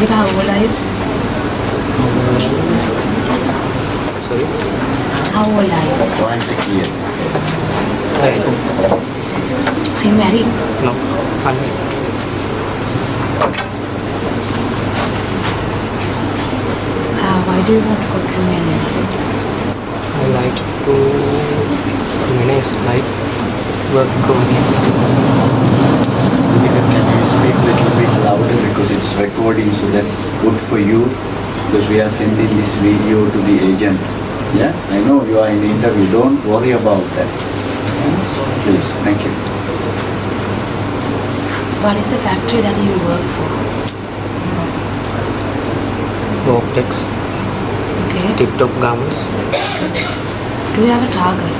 Radhika, how old are you? Sorry? How old are you? Once a year. Are you married? No. Why do you want to go to Romania? I like to manage like work. Can you speak a little bit louder because it's recording, so that's good for you because we are sending this video to the agent. Yeah, I know you are in interview. Don't worry about that. Please, thank you. What is the factory that you work for? Optics, Okay. tip-top garments. Do you have a target?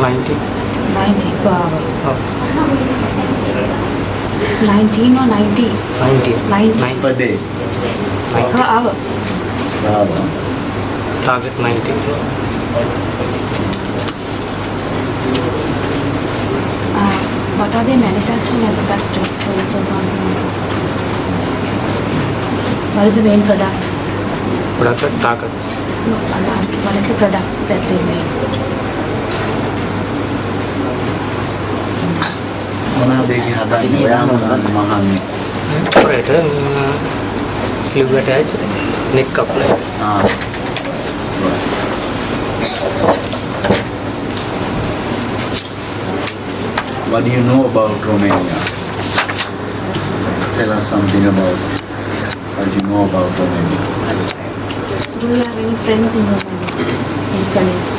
90. 90 per hour. Oh, 19 or 90? 90. 90 Per day. per hour. Target 90. What are they manufacturing at the factory? Which is on. What is the main product? Product target. No, I'm asking what is the product that they make? මොනවද හදන්නේ? ඔයා මොනවද මහන්නේ? Operator, sleeve attach, neck apply. What do you know about Romania? Tell us something about what you know about Romania. Do you have any friends in Romania? Any colleagues?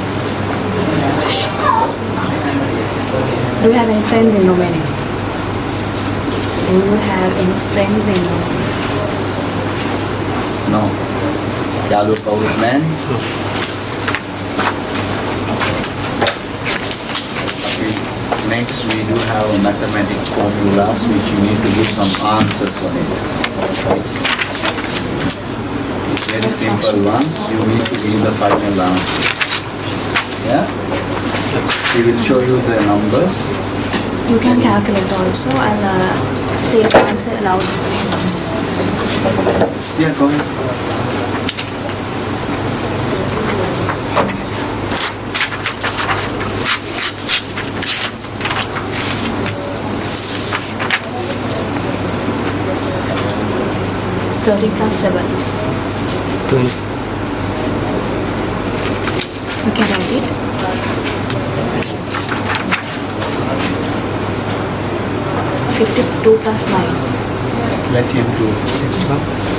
Do you have any friends in Romania? Do you have any friends in Romania? No. යාළුවෝ කවුරුත් නැහැ. Next, we do have a mathematical formulas which you need to give some answers on it. It's very simple ones. You need to give the final answer. Yeah? She will show you the numbers. You can calculate also and say the answer aloud. Yeah, go ahead. Thirty plus 7. 20. You can write it. 52 plus 9. Let him do. 61.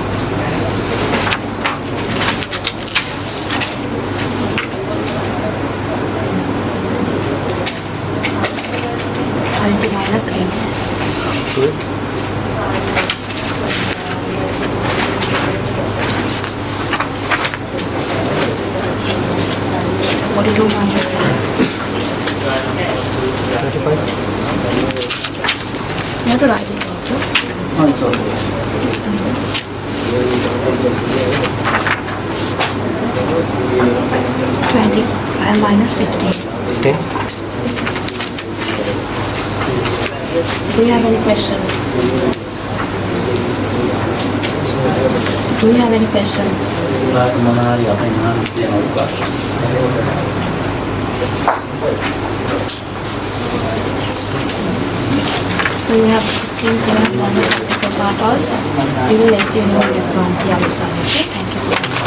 20 minus 8. Good. 42 minus 7. 35. You have to write it also. Oh, it's okay. 25 minus 15. 10. Do you have any questions? Do you have any questions? මොනවාරි අපේ මහාන කියන අවකාශය. So you have, it seems you have done the practical part also. We will let you know when you have gone the other side. Okay, thank you.